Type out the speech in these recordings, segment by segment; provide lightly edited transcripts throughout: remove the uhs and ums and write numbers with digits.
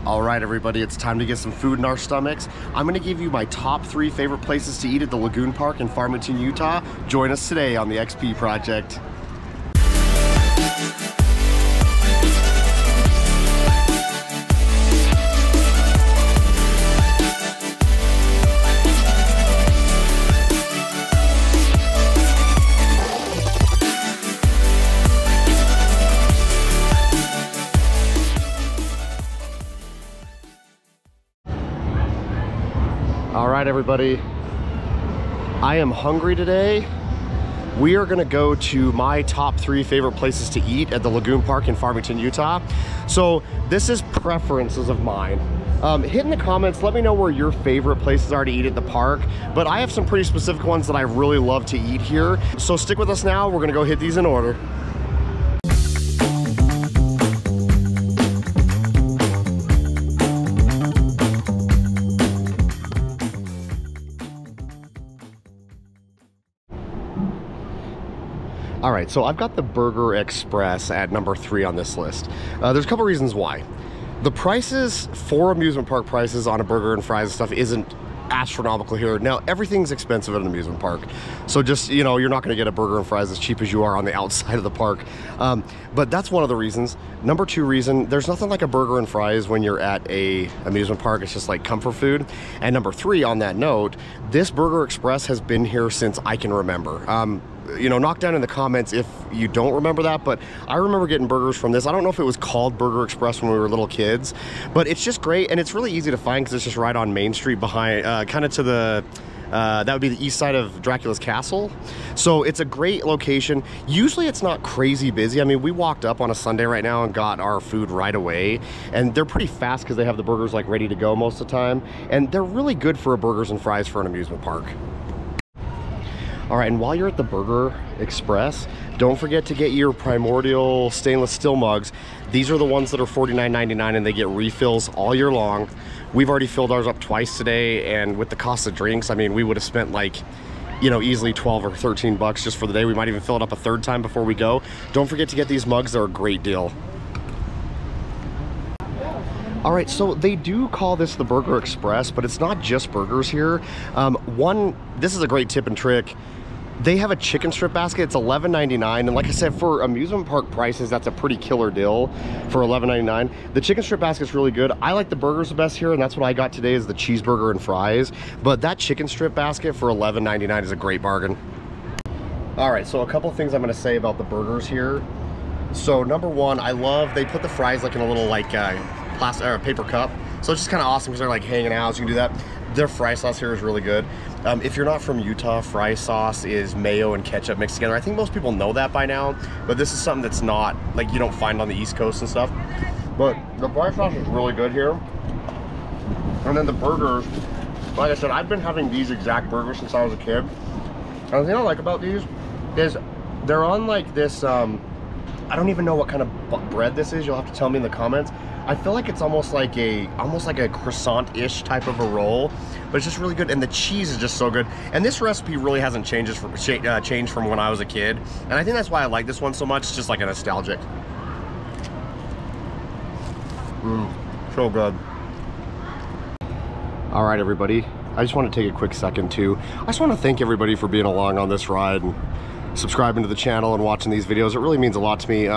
All right, everybody, it's time to get some food in our stomachs. I'm gonna give you my top 3 favorite places to eat at the Lagoon Park in Farmington, Utah. Join us today on the XP Project. All right, everybody, I am hungry today. We are gonna go to my top 3 favorite places to eat at the Lagoon Park in Farmington, Utah. So this is preferences of mine. Hit in the comments, let me know where your favorite places are to eat at the park, but I have some pretty specific ones that I really love to eat here. So stick with us now, we're gonna go hit these in order. All right, so I've got the Burger Express at number 3 on this list. There's a couple reasons why. The prices for amusement park prices on a burger and fries and stuff isn't astronomical here. Now, everything's expensive at an amusement park. So just, you know, you're not gonna get a burger and fries as cheap as you are on the outside of the park. But that's one of the reasons. Number 2 reason, there's nothing like a burger and fries when you're at a amusement park. It's just like comfort food. And number 3, on that note, this Burger Express has been here since I can remember. You know, knock down in the comments if you don't remember that, but I remember getting burgers from this. I don't know if it was called Burger Express when we were little kids, but it's just great, and it's really easy to find because it's just right on Main Street behind, kind of to the, that would be the east side of Dracula's Castle. So it's a great location. Usually it's not crazy busy. I mean, we walked up on a Sunday right now and got our food right away, and they're pretty fast because they have the burgers like ready to go most of the time, and they're really good for a burgers and fries for an amusement park. All right, and while you're at the Burger Express, don't forget to get your Primordial stainless steel mugs. These are the ones that are $49.99 and they get refills all year long. We've already filled ours up twice today, and with the cost of drinks, I mean, we would have spent like, you know, easily 12 or 13 bucks just for the day. We might even fill it up a 3rd time before we go. Don't forget to get these mugs, they're a great deal. All right, so they do call this the Burger Express, but it's not just burgers here. This is a great tip and trick. They have a chicken strip basket. It's $11.99, and like I said, for amusement park prices, that's a pretty killer deal for $11.99. The chicken strip basket's really good. I like the burgers the best here, and that's what I got today is the cheeseburger and fries. But that chicken strip basket for $11.99 is a great bargain. All right, so a couple things I'm gonna say about the burgers here. So number 1, I love, they put the fries like in a little like plastic or paper cup. So it's just kind of awesome because they're like hanging out, so you can do that. Their fry sauce here is really good. If you're not from Utah, fry sauce is mayo and ketchup mixed together. I think most people know that by now, but this is something that's not, like, you don't find on the East Coast and stuff. But the fry sauce is really good here. And then the burgers, like I said, I've been having these exact burgers since I was a kid. And the thing I like about these is they're on like this, I don't even know what kind of bread this is. You'll have to tell me in the comments. I feel like it's almost like a croissant-ish type of a roll, but it's just really good, and the cheese is just so good. And this recipe really hasn't changed from when I was a kid, and I think that's why I like this one so much. It's just like a nostalgic. So good. All right, everybody. I just want to take a quick second too. I just want to thank everybody for being along on this ride and subscribing to the channel and watching these videos. It really means a lot to me.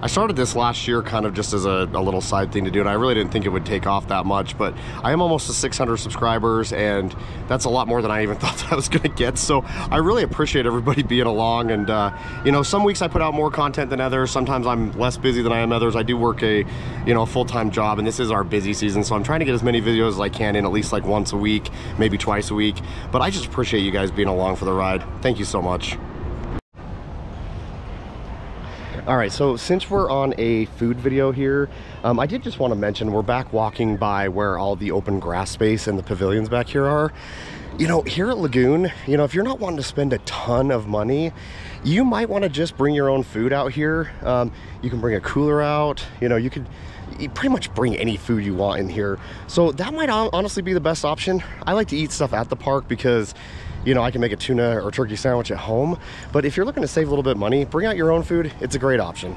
I started this last year kind of just as a little side thing to do, and I really didn't think it would take off that much, but I am almost to 600 subscribers, and that's a lot more than I even thought that I was gonna get. So I really appreciate everybody being along, and you know, some weeks I put out more content than others. Sometimes I'm less busy than I am others. I do work a full-time job, and this is our busy season, so I'm trying to get as many videos as I can in at least like once a week, maybe twice a week. But I just appreciate you guys being along for the ride. Thank you so much. All right, so since we're on a food video here, I did just want to mention we're back walking by where all the open grass space and the pavilions back here are. You know, here at Lagoon, you know, if you're not wanting to spend a ton of money, you might want to just bring your own food out here. You can bring a cooler out, you know, you pretty much bring any food you want in here. So that might honestly be the best option. I like to eat stuff at the park because, you know, I can make a tuna or turkey sandwich at home. But if you're looking to save a little bit of money, bring out your own food. It's a great option.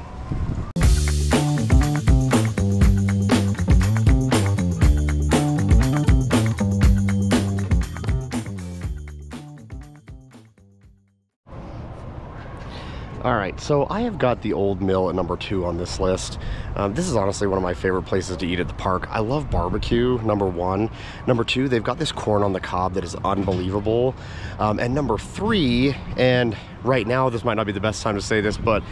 All right, so I have got the Old Mill at number 2 on this list. This is honestly one of my favorite places to eat at the park. I love barbecue, number 1. Number 2, they've got this corn on the cob that is unbelievable. And number 3, and right now this might not be the best time to say this, but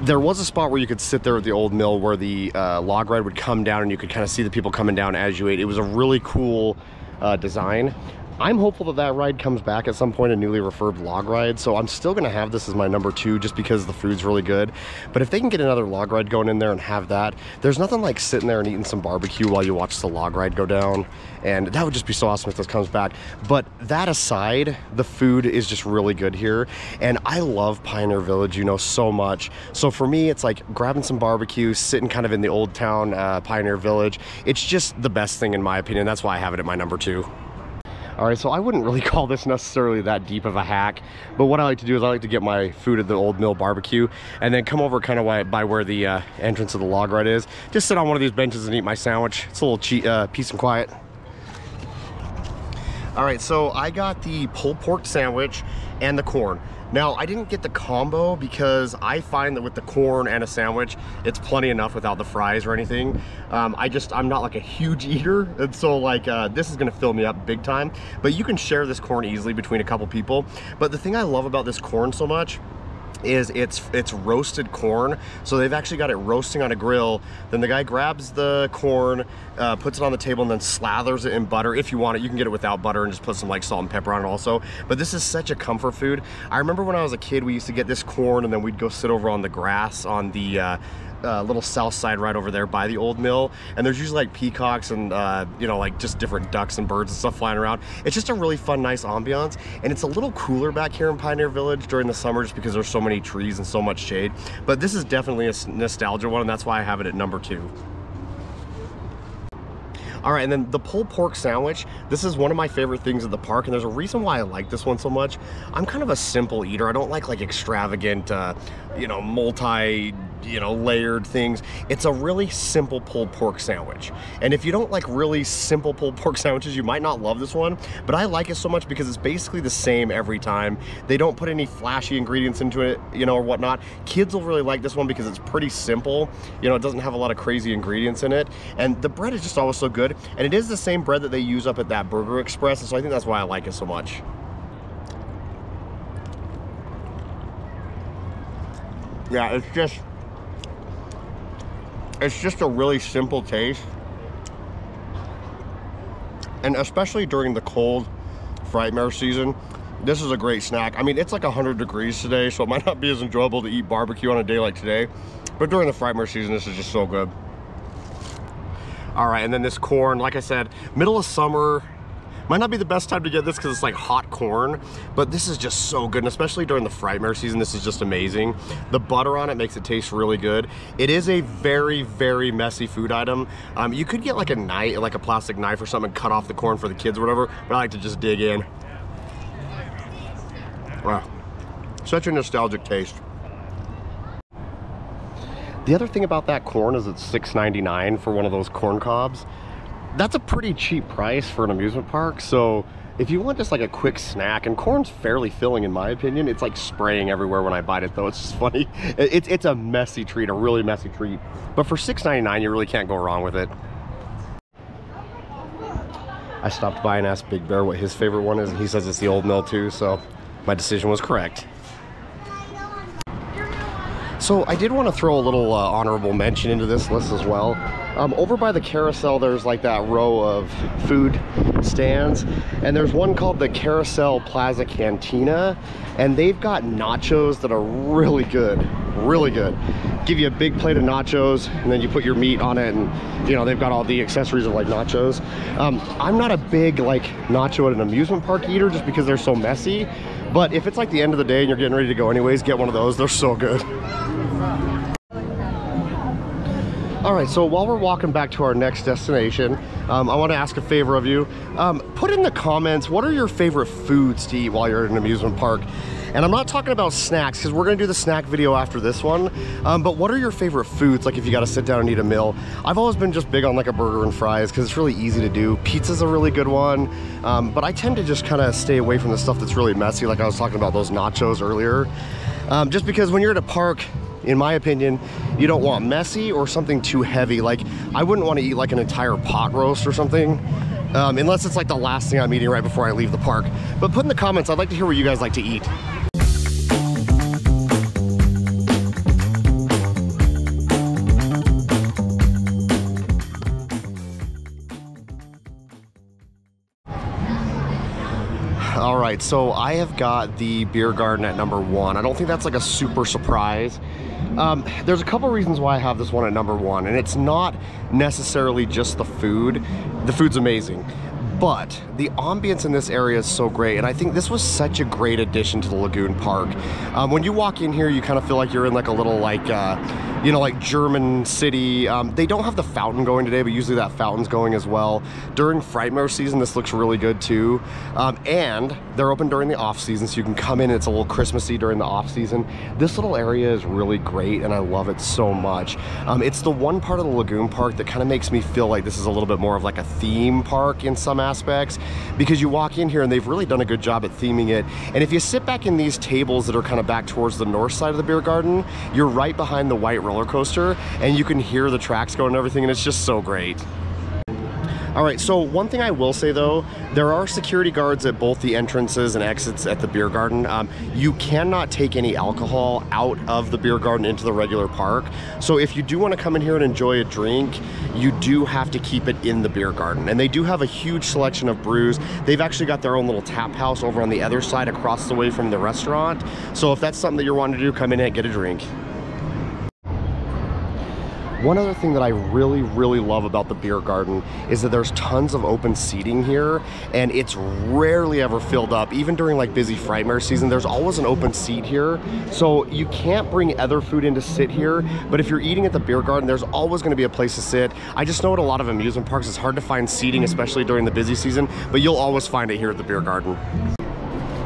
there was a spot where you could sit there at the Old Mill where the log ride would come down and you could kind of see the people coming down as you ate. It was a really cool design. I'm hopeful that that ride comes back at some point, a newly refurbed log ride, so I'm still gonna have this as my number 2 just because the food's really good. But if they can get another log ride going in there and have that, there's nothing like sitting there and eating some barbecue while you watch the log ride go down, and that would just be so awesome if this comes back. But that aside, the food is just really good here, and I love Pioneer Village, you know, so much. So for me, it's like grabbing some barbecue, sitting kind of in the old town Pioneer Village. It's just the best thing in my opinion. That's why I have it at my number 2. All right, so I wouldn't really call this necessarily that deep of a hack, but what I like to do is I like to get my food at the Old Mill barbecue and then come over kind of by where the entrance of the log ride is. Just sit on one of these benches and eat my sandwich. It's a little peace and quiet. All right, so I got the pulled pork sandwich and the corn. Now, I didn't get the combo because I find that with the corn and a sandwich, it's plenty enough without the fries or anything. I'm not like a huge eater, and so like this is gonna fill me up big time. But you can share this corn easily between a couple people. But the thing I love about this corn so much is it's roasted corn, so they've actually got it roasting on a grill. Then the guy grabs the corn, puts it on the table, and then slathers it in butter. If you want it, you can get it without butter and just put some like salt and pepper on it also. But this is such a comfort food. I remember when I was a kid, we used to get this corn and then we'd go sit over on the grass on the little south side right over there by the Old Mill, and there's usually like peacocks and you know, like just different ducks and birds and stuff flying around. It's just a really fun, nice ambiance, and it's a little cooler back here in Pioneer Village during the summer just because there's so many trees and so much shade. But this is definitely a nostalgia one, and that's why I have it at number 2. All right, and then the pulled pork sandwich. This is one of my favorite things at the park, and there's a reason why I like this one so much. I'm kind of a simple eater. I don't like extravagant, you know, layered things. It's a really simple pulled pork sandwich. And if you don't like really simple pulled pork sandwiches, you might not love this one, but I like it so much because it's basically the same every time. They don't put any flashy ingredients into it, you know, or whatnot. Kids will really like this one because it's pretty simple. You know, it doesn't have a lot of crazy ingredients in it, and the bread is just always so good. And it is the same bread that they use up at that Burger Express, and so I think that's why I like it so much. Yeah, it's just a really simple taste, and especially during the cold frightmare season, this is a great snack. I mean, it's like 100 degrees today, so it might not be as enjoyable to eat barbecue on a day like today, but during the frightmare season, this is just so good. All right, and then this corn, like I said, middle of summer, might not be the best time to get this because it's like hot corn, but this is just so good, and especially during the frightmare season, this is just amazing. The butter on it makes it taste really good. It is a very, very messy food item. You could get like a knife, like a plastic knife or something, and cut off the corn for the kids or whatever, but I like to just dig in. Wow, such a nostalgic taste. The other thing about that corn is it's $6.99 for one of those corn cobs. That's a pretty cheap price for an amusement park, so if you want just like a quick snack, and corn's fairly filling in my opinion, it's like spraying everywhere when I bite it though, it's just funny. It's a messy treat, a really messy treat, but for $6.99 you really can't go wrong with it. I stopped by and asked Big Bear what his favorite one is, and he says it's the Old Mill too, so my decision was correct. So I did want to throw a little honorable mention into this list as well. Over by the carousel, there's like that row of food stands, and there's one called the Carousel Plaza Cantina, and they've got nachos that are really good, really good. Give you a big plate of nachos, and then you put your meat on it, and you know, they've got all the accessories of like nachos. I'm not a big like nacho at an amusement park eater just because they're so messy, but if it's like the end of the day and you're getting ready to go anyways, get one of those. They're so good. All right, so while we're walking back to our next destination, I want to ask a favor of you. Put in the comments, what are your favorite foods to eat while you're at an amusement park? And I'm not talking about snacks, because we're going to do the snack video after this one, but what are your favorite foods, like if you got to sit down and eat a meal? I've always been just big on like a burger and fries, because it's really easy to do. Pizza's a really good one, but I tend to just kind of stay away from the stuff that's really messy, like I was talking about those nachos earlier. Just because when you're at a park, in my opinion, you don't want messy or something too heavy. Like, I wouldn't want to eat like an entire pot roast or something, unless it's like the last thing I'm eating right before I leave the park. But put in the comments, I'd like to hear what you guys like to eat. All right, so I have got the beer garden at number 1. I don't think that's like a super surprise. There's a couple reasons why I have this one at number 1, and it's not necessarily just the food. The food's amazing, but the ambience in this area is so great, and I think this was such a great addition to the Lagoon Park. When you walk in here, you kind of feel like you're in like a little like, you know, like German city. They don't have the fountain going today, but usually that fountain's going as well. During Frightmare season, this looks really good too. And they're open during the off season, so you can come in. It's a little Christmassy during the off season. This little area is really great, and I love it so much. It's the one part of the Lagoon Park that kind of makes me feel like this is a little bit more of like a theme park in some aspects, because you walk in here and they've really done a good job at theming it. And if you sit back in these tables that are kind of back towards the north side of the beer garden, you're right behind the white roller coaster, and you can hear the tracks going and everything, and it's just so great. All right, so one thing I will say though, there are security guards at both the entrances and exits at the beer garden. You cannot take any alcohol out of the beer garden into the regular park. So if you do want to come in here and enjoy a drink, you do have to keep it in the beer garden. And they do have a huge selection of brews. They've actually got their own little tap house over on the other side across the way from the restaurant. So if that's something that you're wanting to do, come in and get a drink. One other thing that I really love about the beer garden is that there's tons of open seating here, and it's rarely ever filled up. Even during like busy Frightmare season, there's always an open seat here. So you can't bring other food in to sit here, but if you're eating at the beer garden, there's always gonna be a place to sit. I just know at a lot of amusement parks, it's hard to find seating, especially during the busy season, but you'll always find it here at the beer garden.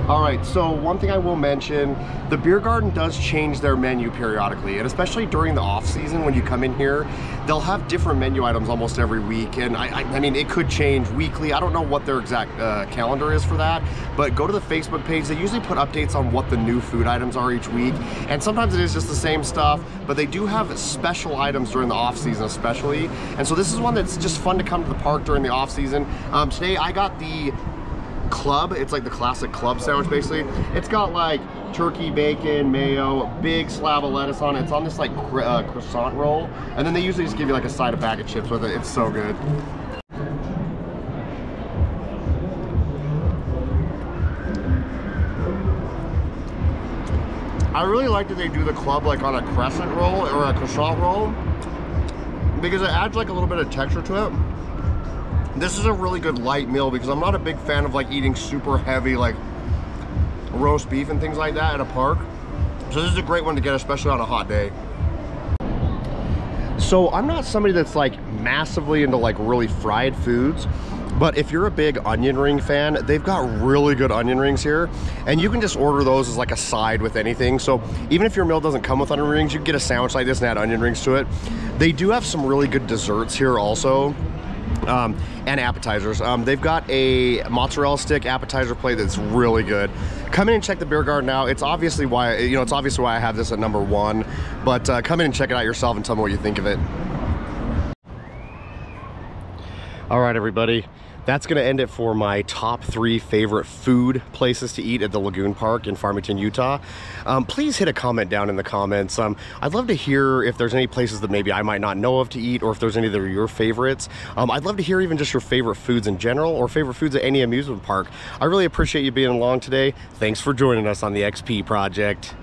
All right, so one thing I will mention, the beer garden does change their menu periodically, and especially during the off season when you come in here, they'll have different menu items almost every week, and I mean, it could change weekly. I don't know what their exact calendar is for that, but go to the Facebook page. They usually put updates on what the new food items are each week, and sometimes it is just the same stuff, but they do have special items during the off season especially, and so this is one that's just fun to come to the park during the off season. Today I got the club. It's like the classic club sandwich basically. It's got like turkey, bacon, mayo, big slab of lettuce on it. It's on this like croissant roll, and then they usually just give you like a side of bag of chips with it. It's so good. I really like that they do the club like on a crescent roll or a croissant roll, because it adds like a little bit of texture to it. This is a really good light meal, because I'm not a big fan of like eating super heavy like roast beef and things like that at a park. So this is a great one to get, especially on a hot day. So I'm not somebody that's like massively into like really fried foods, but if you're a big onion ring fan, they've got really good onion rings here, and you can just order those as like a side with anything. So even if your meal doesn't come with onion rings, you can get a sandwich like this and add onion rings to it. They do have some really good desserts here also. And appetizers. They've got a mozzarella stick appetizer plate that's really good. Come in and check the beer garden out. It's obviously why, you know, it's obviously why I have this at number 1, but come in and check it out yourself and tell me what you think of it. All right, everybody. That's going to end it for my top 3 favorite food places to eat at the Lagoon Park in Farmington, Utah. Please hit a comment down in the comments. I'd love to hear if there's any places that maybe I might not know of to eat, or if there's any that are your favorites. I'd love to hear even just your favorite foods in general, or favorite foods at any amusement park. I really appreciate you being along today. Thanks for joining us on the XP Project.